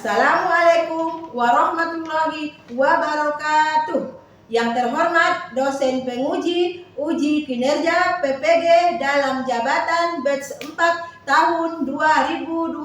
Assalamualaikum warahmatullahi wabarakatuh. Yang terhormat dosen penguji uji kinerja PPG dalam jabatan batch 4 tahun 2025.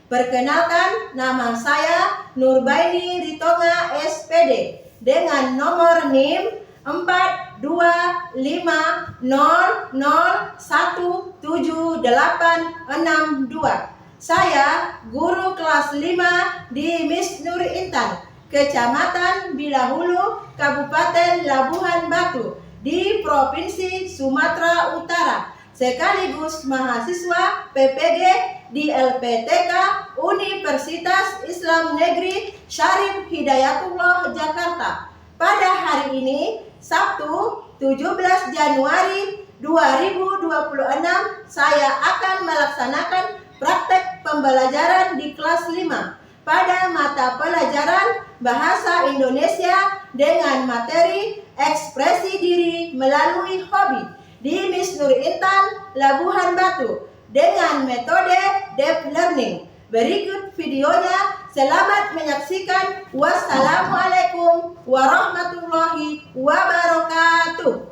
Perkenalkan, nama saya Nurbaini Ritonga SPD dengan nomor NIM 425001782. Saya guru kelas 5 di Miss Nur Intan, Kecamatan Bilahulu, Kabupaten Labuhan Batu di Provinsi Sumatera Utara, sekaligus mahasiswa PPG di LPTK Universitas Islam Negeri Syarif Hidayatullah Jakarta. Pada hari ini, Sabtu 17 Januari 2026, saya akan melaksanakan praktek pembelajaran di kelas 5 pada mata pelajaran Bahasa Indonesia dengan materi ekspresi diri melalui hobi di Miss Nur Intan, Labuhan Batu dengan metode deep learning. Berikut videonya, selamat menyaksikan. Wassalamualaikum warahmatullahi wabarakatuh.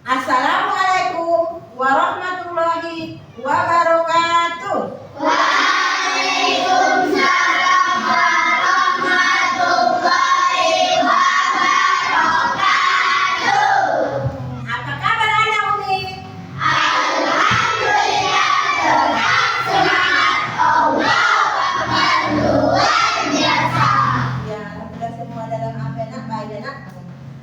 Assalamualaikum warahmatullahi wabarakatuh. Waalaikumsalam warahmatullahi wabarakatuh. Apa kabar anak Umi? Alhamdulillah, tetap semangat. Allahu Akbar, luar biasa. Ya, alhamdulillah semua dalam amanah baik anak.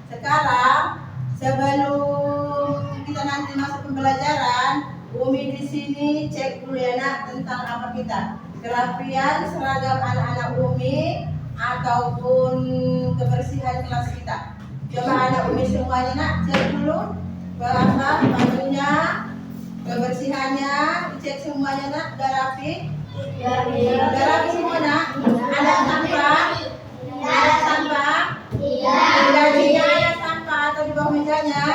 Sekarang sebelum kita nanti masuk pembelajaran, Umi di sini cek dulu ya nak tentang apa kita kerapian seragam anak-anak Umi ataupun kebersihan kelas kita. Coba anak Umi semuanya nak cek dulu bajunya, kebersihannya, dicek semuanya nak, udah rapi? Udah rapi semua nak? Ada sampah? Ada sampah? Di gajinya ada sampah atau di bawah mejanya?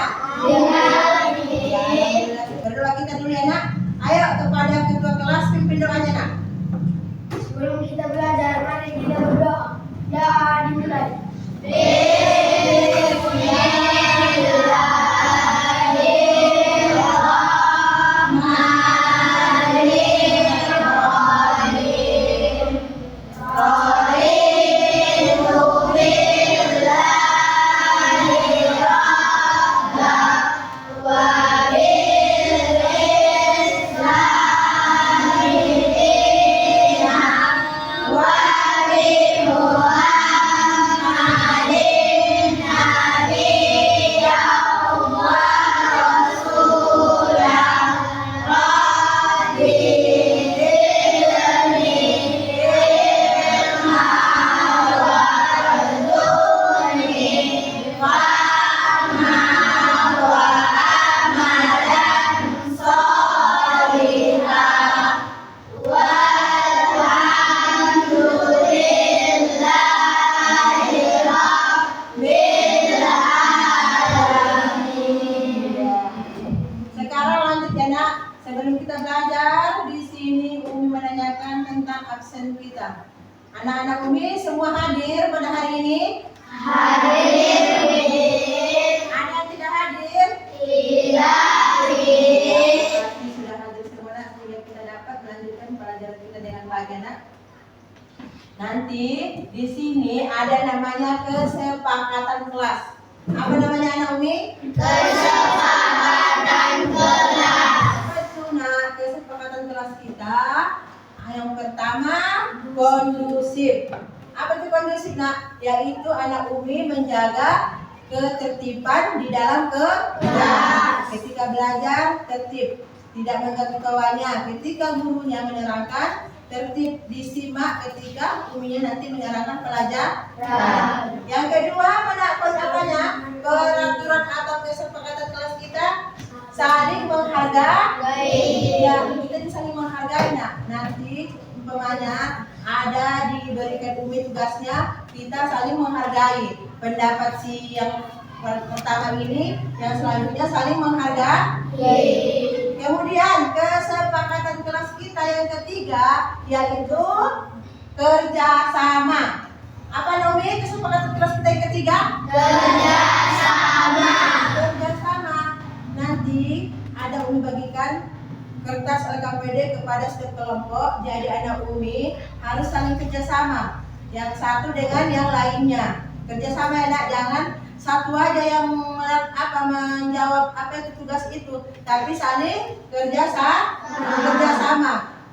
Berdoa kita dulu ya nak. Ayo kepada ketua kelas pimpin doanya nak. Sebelum kita belajar, mari kita berdoa. Doa dimulai. Sebelum kita belajar, di sini Umi menanyakan tentang absen kita. Anak-anak Umi semua hadir pada hari ini? Hadir. Ada yang tidak hadir? Tidak. Pasti sudah hadir semua nak, sehingga kita dapat melanjutkan pelajaran kita dengan baik nak. Nanti di sini ada namanya kesepakatan kelas. Apa namanya anak Umi? Kesepakatan kelas. Kesepakatan kelas kita yang pertama kondusif. Apa itu kondusif nak? Yaitu anak Umi menjaga ketertiban di dalam kelas. Ketika belajar tertib, tidak mengganggu kawannya. Ketika gurunya menerangkan, tertib, disimak ketika Uminya nanti menerangkan pelajaran. Yang kedua, peraturan atau kesepakatan kelas kita saling menghargai. Ya, kita saling menghargai. Nah, nanti umpamanya ada diberikan Umi tugasnya, kita saling menghargai pendapat si yang pertama ini, yang selanjutnya saling menghargai. Kemudian kesepakatan kelas kita yang ketiga, yaitu kerjasama. Apa Nomi kesepakatan kelas kita yang ketiga? Kerjasama. Kerjasama. Nanti ada Umi bagikan kertas LKPD kepada setiap kelompok. Jadi anak Umi harus saling kerjasama, yang satu dengan yang lainnya. Kerjasama ya nak, jangan satu aja yang menjawab itu tugas itu, tapi saling kerjasama.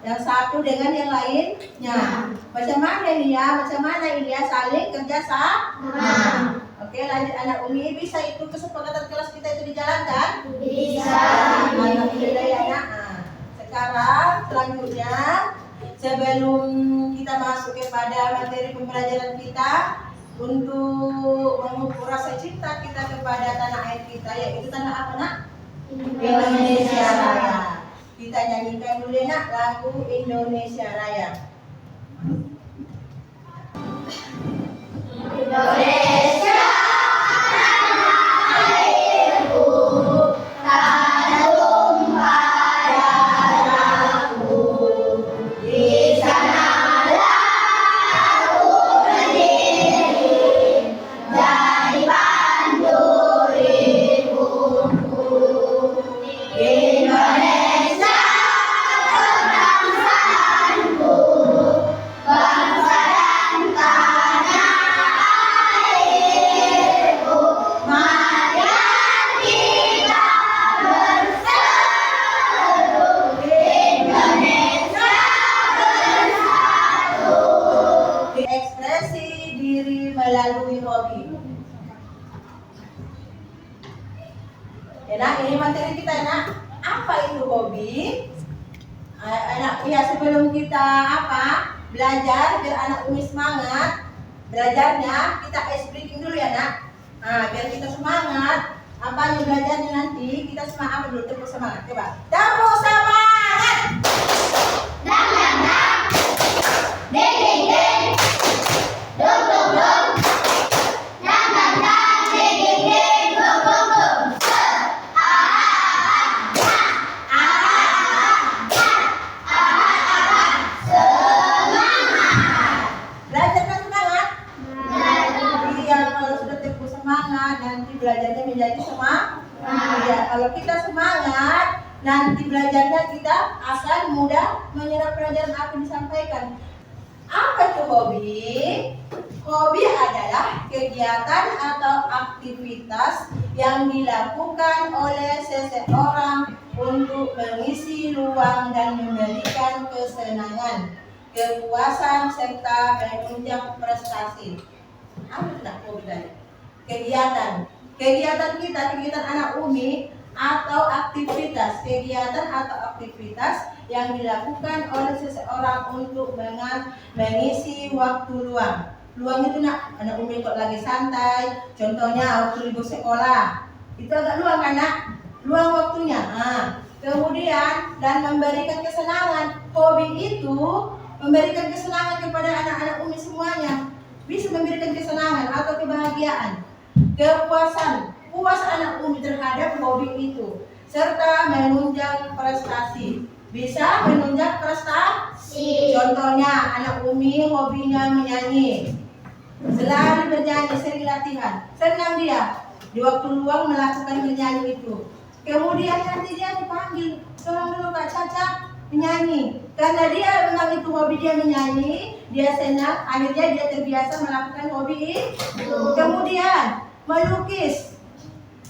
Yang satu dengan yang lainnya. Macam mana ini ya saling kerjasama. Oke, lanjut anak Umi, bisa itu kesepakatan kelas kita itu dijalankan? Bisa. Alhamdulillah ya nak. Sekarang selanjutnya, sebelum kita masuk kepada materi pembelajaran kita, untuk mengukur rasa cinta kita kepada tanah air kita, yaitu tanah apa nak? Indonesia Raya. Kita nyanyikan dulu nak lagu Indonesia Raya. Indonesia airku, tanah tumpah darahku, di sanalah aku berdiri, jadi pandu ibuku. Indonesia kebangsaanku, bangsa dan tanah airku, marilah kita bersatu, Indonesia bersatu. Ekspresi diri melalui hobi. Ya nak, ini materi kita nak. Apa itu hobi? Anak ya, sebelum kita belajar biar anak Umi semangat belajarnya, kita ice breaking dulu ya nak. Biar kita semangat. Apanya belajarnya nanti kita semangat dulu, tepuk semangat. Coba tepuk semangat. Dang dang dang, ding ding ding, dong dong dong, dang dang dang, ding ding ding, dong dong dong. Belajarnya semangat. Iya, kalau sudah tepuk semangat nanti belajarnya menjadi semangat. Iya, kalau kita semangat nanti belajarnya kita akan mudah menyerap pelajaran apa yang disampaikan. Apa itu hobi? Hobi adalah kegiatan atau aktivitas yang dilakukan oleh seseorang untuk mengisi ruang dan memberikan kesenangan, kepuasan serta menunjang prestasi. Apa itu hobi tadi? Kegiatan kita, kegiatan anak Umi atau kegiatan atau aktivitas yang dilakukan oleh seseorang untuk mengisi waktu luang. Luang itu nak, anak Umi kok lagi santai, contohnya waktu libur sekolah, itu agak luang kan nak? Luang waktunya. Kemudian dan memberikan kesenangan. Hobi itu memberikan kesenangan kepada anak-anak Umi semuanya. Bisa memberikan kesenangan atau kebahagiaan, kepuasan, puas anak Umi terhadap hobi itu, serta menunjang prestasi. Bisa menunjang prestasi. Contohnya anak Umi hobinya menyanyi, selalu bernyanyi, sering latihan, senang dia di waktu luang melakukan menyanyi itu. Kemudian nanti dia dipanggil, tolong dulu Kak Caca menyanyi. Karena dia memang itu hobi dia menyanyi, dia senang, akhirnya dia terbiasa melakukan hobi itu. Kemudian melukis,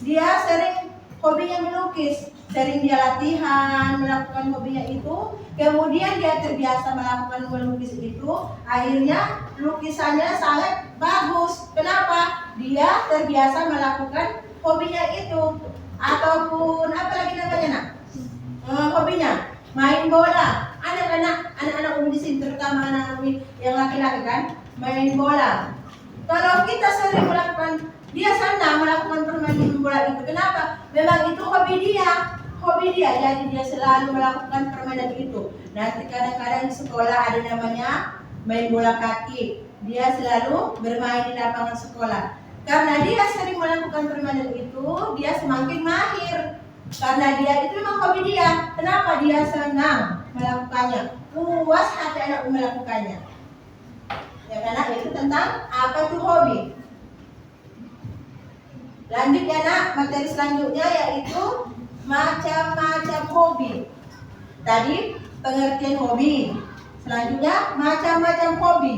dia sering hobinya melukis, sering dia latihan melakukan hobinya itu. Kemudian dia terbiasa melakukan melukis itu, akhirnya lukisannya sangat bagus. Kenapa? Dia terbiasa melakukan hobinya itu. Ataupun apa lagi namanya nak? Hobinya main bola. Anak-anak Umi di sini, terutama anak Umi yang laki-laki kan, main bola. Kalau kita sering melakukan, dia senang melakukan permainan bola itu. Kenapa? Memang itu hobi dia. Jadi dia selalu melakukan permainan itu. Nanti kadang-kadang di sekolah ada namanya main bola kaki. Dia selalu bermain di lapangan sekolah. Karena dia sering melakukan permainan itu, dia semakin mahir. Karena dia itu memang hobi dia. Kenapa? Dia senang melakukannya. Puas hati anak Umi melakukannya. Ya kan, itu tentang apa itu hobi. Lanjut ya nak, materi selanjutnya yaitu macam-macam hobi. Tadi pengertian hobi. Selanjutnya macam-macam hobi.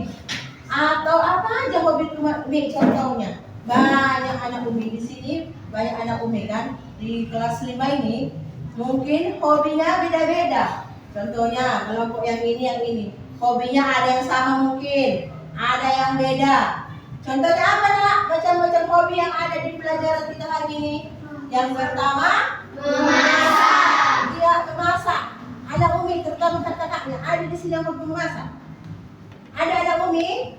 Atau apa aja hobi Umi contohnya. Banyak anak Umi di sini, banyak anak Umi kan di kelas 5 ini mungkin hobinya beda-beda. Contohnya kelompok yang ini. Hobinya ada yang sama mungkin, ada yang beda. Contohnya apa nak? Macam-macam hobi yang ada di pelajaran kita hari ini. Yang pertama, memasak. Dia memasak. Anak Umi terutama kakak-kakaknya ada di sini yang hobi memasak. Ada anak Umi?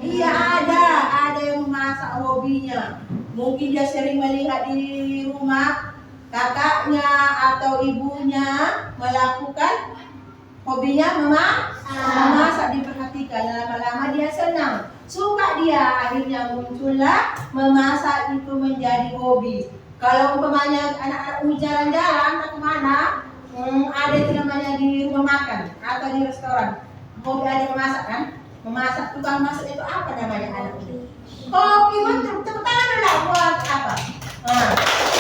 Iya ada yang memasak hobinya. Mungkin dia sering melihat di rumah kakaknya atau ibunya melakukan hobinya memasak, diperhatikan. Lama-lama dia senang, suka dia, akhirnya muncullah memasak itu menjadi hobi. Kalau umpamanya anak-anak Umi jalan-jalan ke mana, ada itu namanya di rumah makan atau di restoran, hobi ada memasak kan? Memasak, tukang masak itu apa namanya anak Umi? Kopi, tepuk tangan lah buat apa?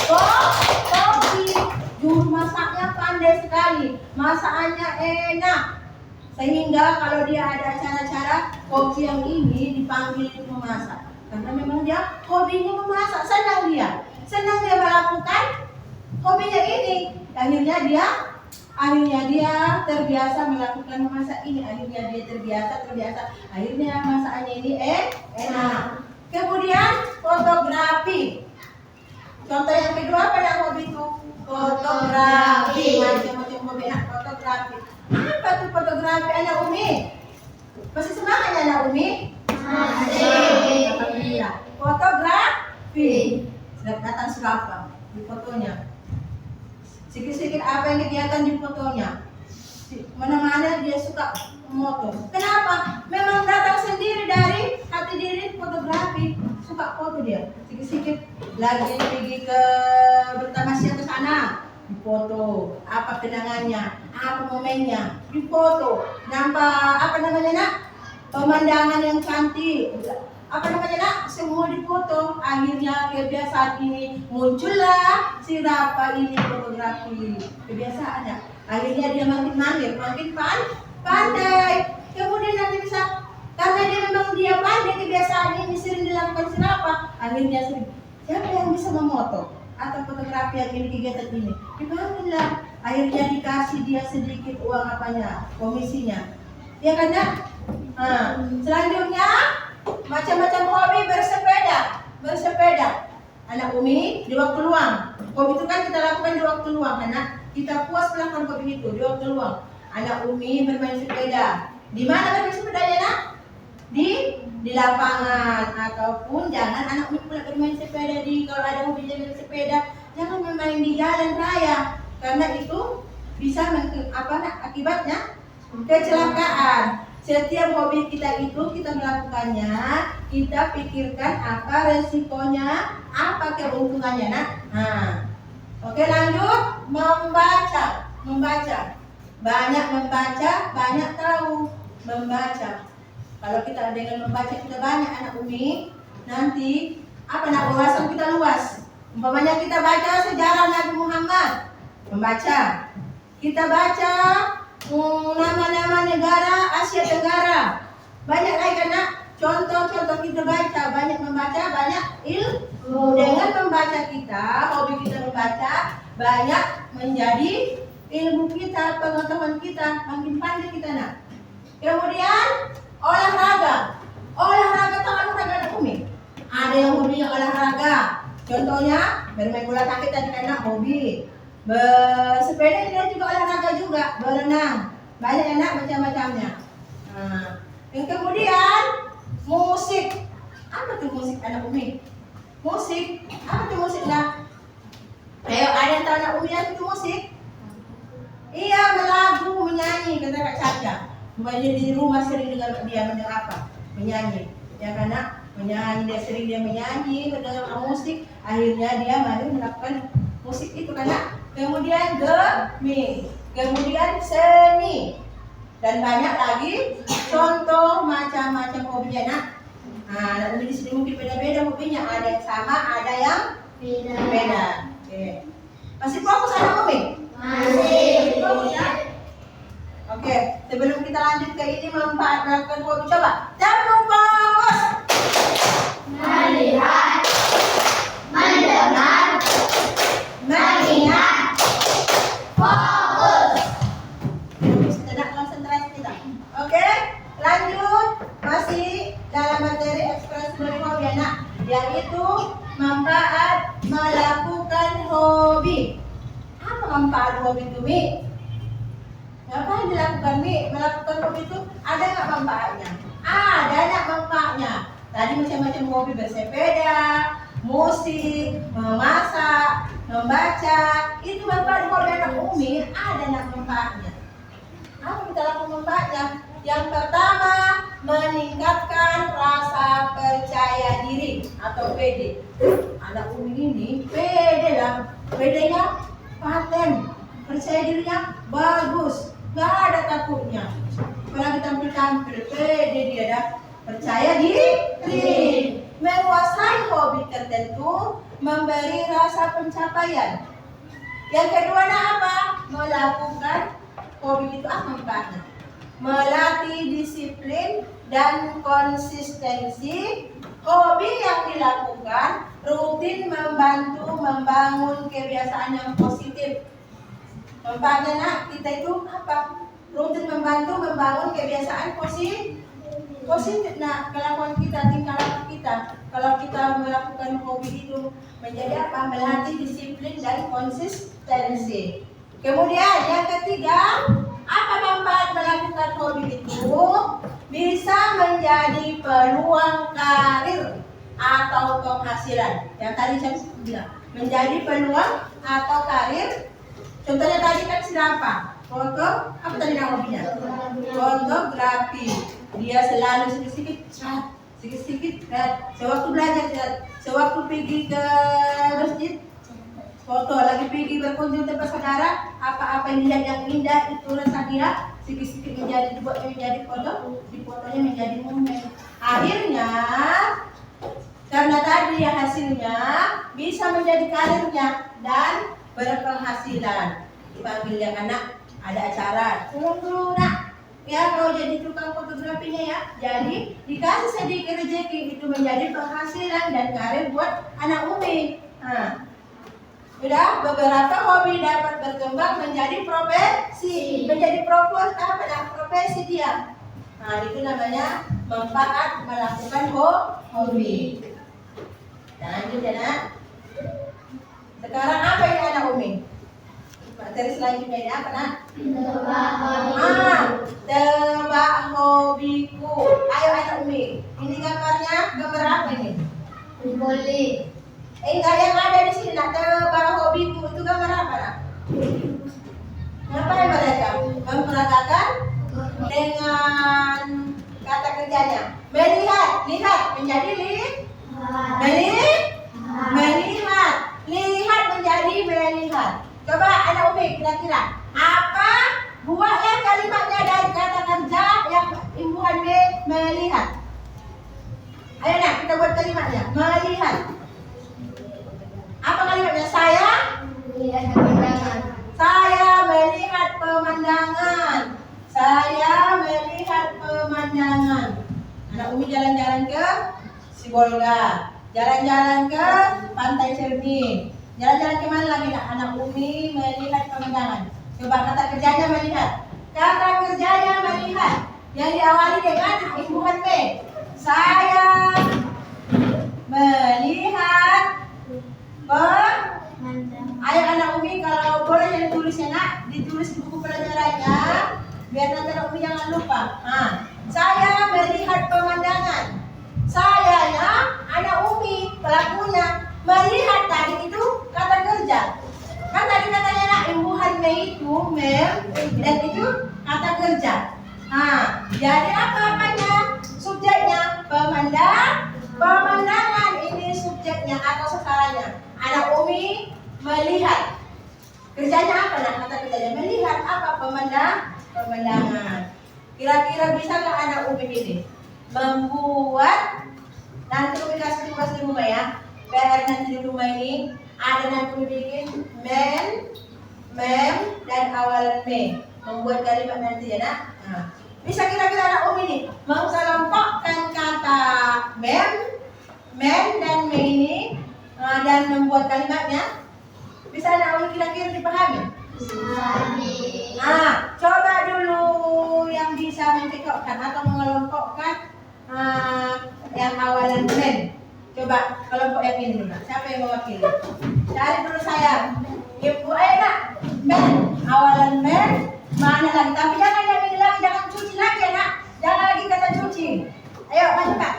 Kopi, juru masaknya pandai sekali, masakannya enak. Sehingga kalau dia ada acara-acara, koki yang ini dipanggil itu memasak. Karena memang dia hobinya memasak, senang dia melakukan hobinya ini. Akhirnya dia terbiasa melakukan memasak ini. Akhirnya dia terbiasa. Akhirnya masakannya ini enak. Kemudian fotografi. Contoh yang kedua pada hobi itu fotografi. Macam-macam hobi fotografi. Apa tuh fotografi anak Umi? Masih semangat ya anak Umi? Masih. Alhamdulillah. Fotografi. Sudah datang berapa di fotonya? Sikit-sikit apa yang kegiatan di fotonya. Mana-mana dia suka moto. Kenapa? Memang datang sendiri dari hati diri fotografi. Suka foto dia. Sikit-sikit lagi pergi ke bertamasya ke sana, difoto. Apa kenangannya, apa momennya, difoto. Nampak apa namanya nak? Pemandangan yang cantik. Apa namanya nak? Semua difoto. Akhirnya kebiasaan ini muncullah si Rafa ini fotografi. Kebiasaannya. Akhirnya dia makin mahir, makin pandai. Kemudian nanti bisa, karena dia memang dia pandai, kebiasaan ini sering dilakukan si Rafa. Akhirnya siapa yang bisa memoto atau fotografi yang ini kegiatan ini? Dipanggillah. Akhirnya dikasih dia sedikit uang apanya, komisinya. Ya kan nak? Selanjutnya macam-macam hobi bersepeda. Anak Umi di waktu luang. Hobi itu kan kita lakukan di waktu luang, anak. Kita puas melakukan hobi itu di waktu luang. Anak Umi bermain sepeda. Di mana bermain sepedanya nak? Di lapangan, ataupun jangan anak Umi pula bermain sepeda kalau ada hobinya bersepeda, jangan bermain di jalan raya karena itu bisa akibatnya kecelakaan. Setiap hobi kita itu kita melakukannya, kita pikirkan apa resikonya, apa keuntungannya nak. Oke lanjut, membaca. Banyak membaca, banyak tahu. Membaca. Kalau kita dengan membaca kita banyak anak Umi, nanti wawasan kita luas. Umpamanya kita baca sejarah Nabi Muhammad, membaca. Kita baca nama-nama negara Asia Tenggara. Banyak lagi kan nak? Contoh-contoh kita baca, banyak membaca, banyak ilmu. Dengan membaca kita, hobi kita membaca, banyak menjadi ilmu kita, pengetahuan kita, makin pandai kita nak. Kemudian olahraga tahu olahraga anak Umi? Ada yang hobinya olahraga. Contohnya bermain bola kaki tadi kan hobi. Bersepeda dia juga olahraga juga, berenang. Banyak anak macam-macamnya. Yang kemudian musik. Apa tuh musik anak Umi? Musik. Apa tuh musik lah? Ayo ada yang tahu anak Umi apa tuh musik? Iya, melagu, menyanyi kata Kak Caca. Banyak di rumah sering dengar dia mendengar apa? Menyanyi. Ya karena menyanyi dia menyanyi, mendengar musik, akhirnya dia mahir melakukan musik itu karena kemudian kemudian seni, dan banyak lagi contoh macam-macam hobinya nak. Nah, anak Umi di sini mungkin beda-beda hobinya, ada yang sama, ada yang beda. Oke. Masih fokus anak Umi? Masih. Fokus ya? Oke, sebelum kita lanjut ke ini manfaat melakukan hobi, coba jangan fokus. Melihat, mendengar, mengingat, fokus. Tidak konsentrasi kita. Oke, lanjut. Masih dalam materi ekspresi dari hobi anak, yaitu manfaat melakukan hobi. Apa manfaat hobi itu, Mi? Apa yang dilakukan, Mi? Melakukan hobi itu ada nggak manfaatnya? Ada nggak manfaatnya? Tadi macam-macam hobi, bersepeda, musik, memasak, membaca. Itu manfaat hobi anak Umi, ada nggak manfaatnya? Apa kita lakukan manfaatnya? Yang pertama, meningkatkan rasa percaya diri atau PD. Anak Umi ini pede lah, pedenya paten, percaya dirinya bagus, nggak ada takutnya. Apalagi tampil-tampil, pede dia dah, percaya diri. Menguasai hobi tertentu memberi rasa pencapaian. Yang kedua apa? Melakukan hobi itu apa manfaatnya? Melatih disiplin dan konsistensi. Hobi yang dilakukan rutin membantu membangun kebiasaan yang positif. Manfaatnya nak, kita itu apa? Rutin membantu membangun kebiasaan positif. Nah, kelakuan kita, tingkah laku kita. Kalau kita melakukan hobi itu menjadi apa? Melatih disiplin dan konsistensi. Kemudian yang ketiga, apa manfaat melakukan hobi itu? Bisa menjadi peluang karir atau penghasilan. Yang tadi saya bilang, menjadi peluang atau karir. Contohnya tadi kan siapa? Foto, apa tadi nama hobinya? Fotografi. Dia selalu sedikit-sedikit, sewaktu belajar, sewaktu pergi ke masjid, foto, lagi pergi berkunjung tempat saudara, apa-apa yang dilihat yang indah itu rasa dia sedikit-sedikit dibuatnya menjadi foto, di fotonya menjadi momen. Akhirnya karena tadi ya hasilnya bisa menjadi karirnya dan berpenghasilan. Dipanggil yang anak, ada acara, tolong dulu nak, ya kalau jadi tukang fotografinya ya, jadi dikasih sedikit rezeki, itu menjadi penghasilan dan karir buat anak Umi. Nah, sudah beberapa hobi dapat berkembang menjadi profesi, menjadi profesi dia. Nah, itu namanya manfaat melakukan hobi. Lanjut ya nak. Sekarang apa ini anak Umi? Materi selanjutnya ini apa nak? Tebak hobiku. Ayo anak Umi. Ini gambarnya, gambar apa ini? Boleh. Enggak, yang ada di sini nak, tebak hobiku itu gambar apa nak? Ngapain mereka? Memperagakan dengan kata kerjanya. Melihat, lihat menjadi melihat, lihat menjadi melihat. Coba anak Umi kira-kira apa? Buatlah kalimatnya dari kata kerja yang imbuhan melihat. Ayo nak, kita buat kalimatnya. Melihat. Apa kalimatnya? Saya Lihat pemandangan. Saya melihat pemandangan. Saya melihat pemandangan. Anak Umi jalan-jalan ke Sibolga, jalan-jalan ke Pantai Cermin, jalan-jalan ke mana lagi nak? Anak Umi melihat pemandangan. Coba kata kerjanya melihat. Kata kerjanya melihat. Yang diawali dengan imbuhan B. Saya melihat Ayo anak Umi, kalau boleh yang ditulisnya nak, ditulis di buku pelajarannya, biar nanti anak Umi jangan lupa. Nah, saya melihat pemandangan. Saya ya, anak Umi, pelakunya melihat tadi itu kata kerja. Kan tadi katanya nak imbuhan me itu dan itu kata kerja. Nah, jadi apa-apanya? Subjeknya pemandangan ini subjeknya atau sasarannya. Anak Umi melihat. Kerjanya apa nak? Kata saja. Melihat apa pemandangan. Kira-kira bisa nggak anak Umi ini membuat, nanti Umi kasih tugas di rumah ya. PR nanti di rumah ini ada nanti Umi bikin mem dan awalan me, membuat kalimat nanti ya nak. Nah, bisa kira-kira anak Umi ini mengelompokkan kata mem dan me ini dan membuat kalimatnya. Bisa anak Umi kira-kira dipahami? Nah, coba dulu yang bisa mencocokkan atau mengelompokkan yang awalan men. Coba kelompok yang ini dulu. Siapa yang mewakili? Cari dulu sayang. Ibu nak men, awalan men mana lagi? Tapi jangan yang ini lagi, jangan cuci lagi ya nak. Jangan lagi kata cuci. Ayo maju kak.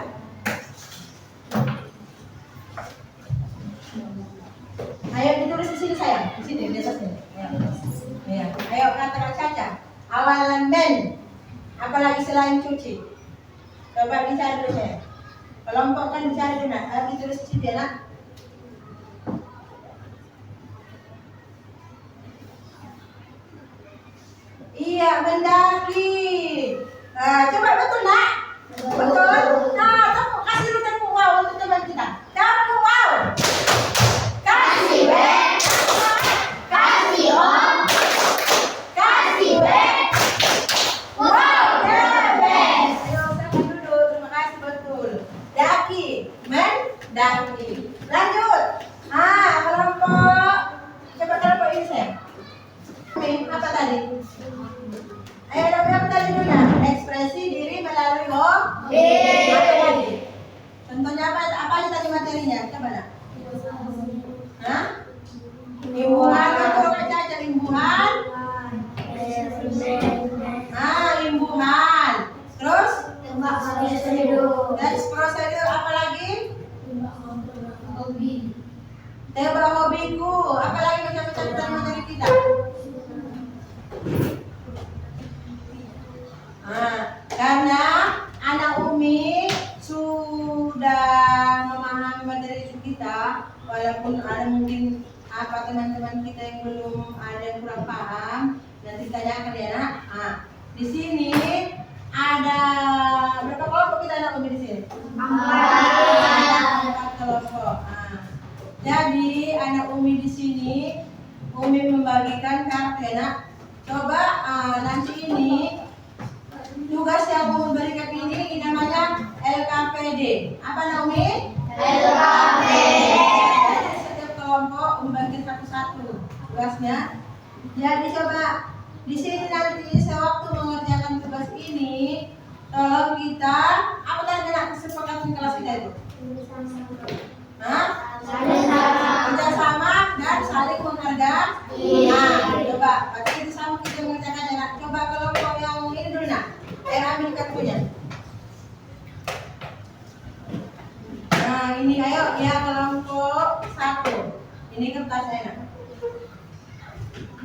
Ayo ditulis di sini sayang, di sini di atas sini. Ya. Ayo katakan Caca. Awalan men. Apalagi selain cuci. Coba dicari dulu saya. Kelompokkan dicari dulu nak. Ayo ditulis di sini ya nak. Iya mendaki. Coba betul nak. Betul. Nah, tepuk kasih dulu tepuk wow untuk teman kita. Tepuk wow. Kasih Ben. Kasih Om. Kasih Ben. Wow, the best. Ayo sama dulu. Terima kasih betul. Daki, mendaki. Lanjut. Kelompok. Coba kelompok ini saya. Apa tadi? Ayo apa tadi dulu ya? Ekspresi diri melalui hobi. Apa tadi? Contohnya apa aja tadi materinya? Coba nak. Imbuhan, betul Kak Caca, imbuhan. Imbuhan. Terus? Dan prosedur apa lagi? Tebak hobiku. Apa lagi macam-macam materi kita? Karena anak Umi sudah memahami materi kita, walaupun ada mungkin teman-teman kita yang belum ada yang kurang paham, nanti tanyakan ya nak. Di sini ada berapa kelompok kita anak Umi di sini? 4 kelompok. Jadi anak Umi di sini Umi membagikan kartu ya nak. Coba nanti ini tugas yang Umi berikan ini namanya LKPD. Apa namanya? LKPD. Setiap kelompok membagi satu-satu tugasnya. Jadi coba di sini nanti sewaktu mengerjakan tugas ini, tolong kita apa tadi nak kesepakatan kelas kita itu? Kerjasama dan saling menghargai. Coba berarti itu sama kita mengerjakannya nak. Coba kelompok yang ini dulu nak. Ambil kartunya. Ini ayo ya kelompok 1. Ini kertas saya nak.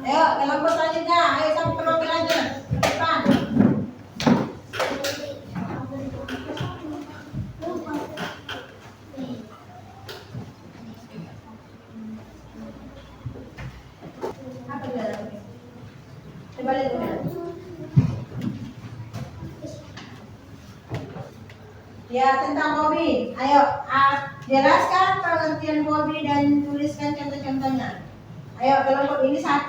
Ayo kelompok selanjutnya. Ayo sampai kelompok aja ke depan. Apa dia? Coba lihat dulu. Ya tentang hobi. Ayo jelaskan pengertian hobi dan tuliskan contoh-contohnya. Ayo kelompok ini 1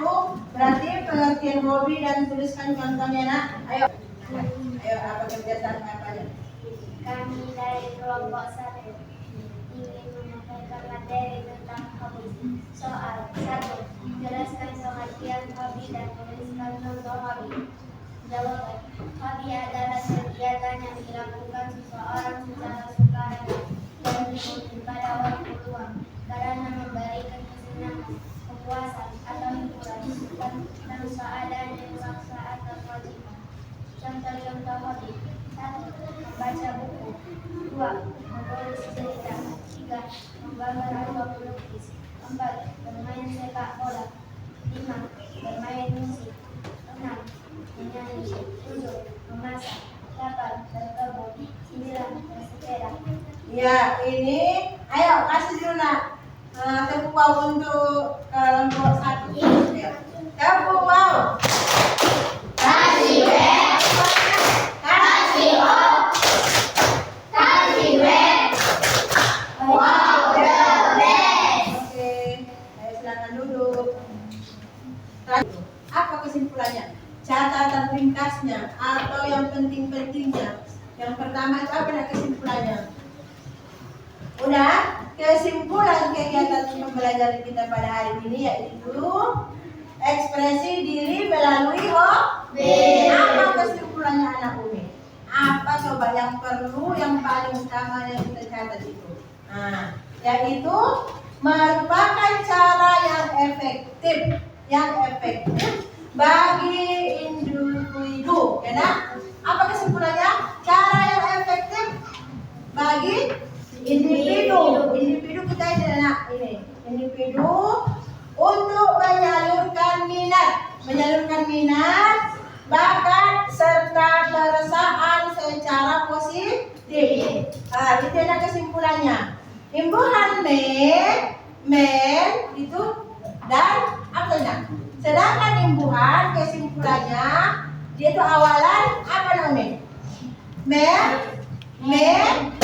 berarti pengertian hobi dan tuliskan contohnya nak. Ayo apa kebiasaan apa aja? Kami dari kelompok 1 ingin menyampaikan materi tentang hobi. Soal 1. Jelaskan pengertian hobi dan tuliskan contoh hobi. Jawaban. Hobi adalah kegiatan yang dilakukan seseorang secara sukarela dan diikuti pada waktu luang karena memberikan kesenangan, kepuasan atau hiburan tanpa adanya paksa atau kewajiban. Contoh-contoh hobi: 1. Membaca buku. 2. Menulis cerita. 3. Menggambar atau melukis. 4. Bermain sepak bola. 5. Bermain musik. 6. Menyanyi. 7. Memasak. 8. Berkebun. 9. Bersepeda. Ya ini ayo kasih dulu nak tepuk wow untuk kelompok 1. Tepuk wow. Apa kesimpulannya? Catatan ringkasnya atau yang penting-pentingnya. Yang pertama itu apa kesimpulannya? Udah, kesimpulan kegiatan pembelajaran kita pada hari ini yaitu ekspresi diri melalui hobi. Apa kesimpulannya anak Umi? Apa coba yang perlu, yang paling utama yang kita catat itu? Nah, yaitu merupakan cara yang efektif bagi individu, ya nak? Apa kesimpulannya? Cara yang efektif bagi individu kita ini, anak ini, individu untuk menyalurkan minat, bakat serta keresahan secara positif. Nah, itu ada kesimpulannya. Imbuhan men itu dan apa nak? Sedangkan imbuhan kesimpulannya dia itu awalan apa namanya? Men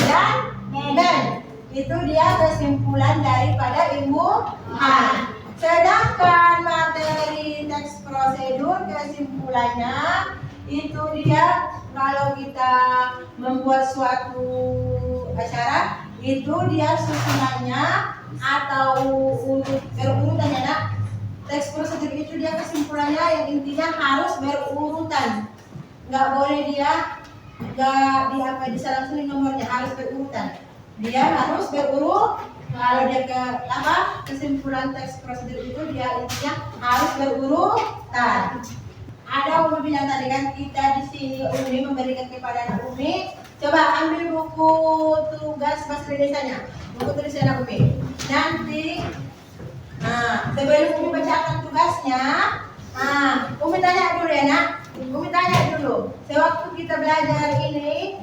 dan men. Itu dia kesimpulan daripada imbuhan. Sedangkan materi teks prosedur kesimpulannya itu dia kalau kita membuat suatu acara itu dia susunannya atau berurutannya nak. Teks prosedur itu dia kesimpulannya yang intinya harus berurutan. Nggak boleh dia nggak diselang-seling nomornya, harus berurutan. Dia harus berurut. Kalau dia kesimpulan teks prosedur itu dia intinya harus berurutan. Ada Umi bilang tadi kan kita di sini Umi memberikan kepada anak Umi, coba ambil buku tugas bahasa Indonesianya, buku tulisan anak Umi. Nanti, sebelum Umi bacakan tugasnya, Umi tanya dulu ya nak, Umi tanya dulu. Sewaktu kita belajar ini,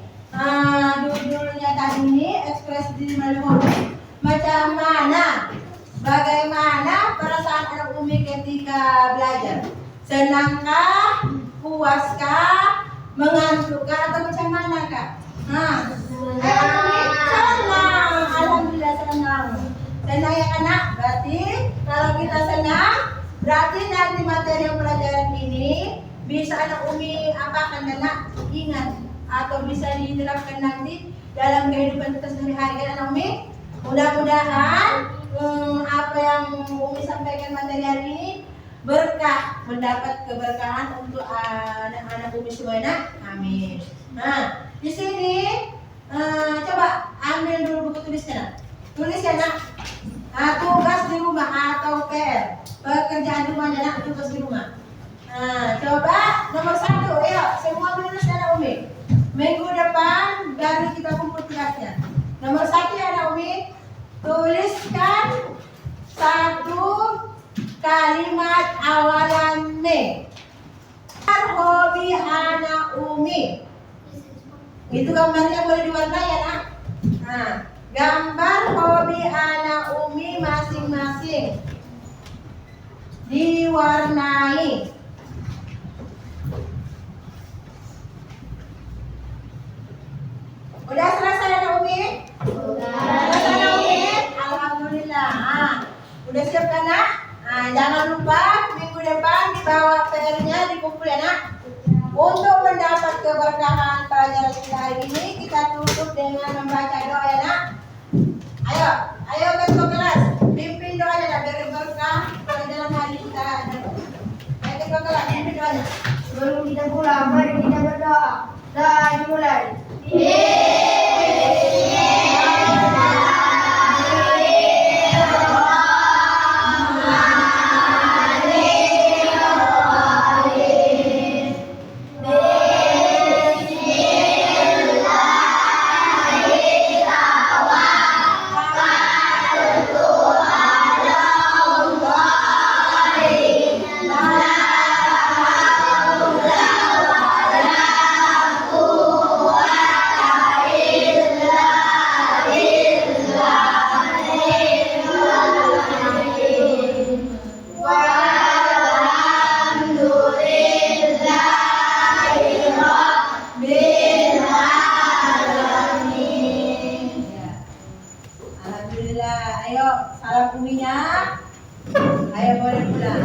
judulnya tadi ini ekspresi diri melalui hobi. Macam mana, bagaimana perasaan anak Umi ketika belajar? Senangkah, puaskah, mengantukkah atau macam mana kak? Senang, alhamdulillah senang. Senang ya anak, berarti kalau kita senang, berarti nanti materi yang pelajaran ini bisa anak Umi apakan anak ingat atau bisa diterapkan nanti dalam kehidupan kita sehari-hari kan anak Umi. Mudah-mudahan apa yang Umi sampaikan materi hari ini berkah, mendapat keberkahan untuk anak-anak Umi semuanya. Amin. Nah, di sini coba ambil dulu buku tulisnya. Tulis ya nak. Tugas di rumah atau PR, pekerjaan rumahnya nak, tugas di rumah. Coba nomor 1, ayo semua tulis anak Umi. Minggu depan baru kita kumpul tugasnya. Nomor 1 ya anak Umi, tuliskan 1 kalimat awalan me. Hobi anak Umi. Itu gambarnya boleh diwarnai ya nak. Gambar hobi anak Umi masing-masing diwarnai. Udah selesai anak Umi? Udah. Alhamdulillah. Udah siap kan nak? Jangan lupa minggu depan dibawa PR-nya dikumpul ya nak. Untuk mendapat keberkahan pelajaran kita hari ini, kita tutup dengan membaca doa ya nak. Ayo ketua kelas, pimpin doanya nak biar berkah pelajaran hari kita. Ayo ketua kelas, pimpin doanya. Sebelum kita pulang, mari kita berdoa. Doa dimulai. Alhamdulillah, ayo salam Uminya. Ayo boleh pulang.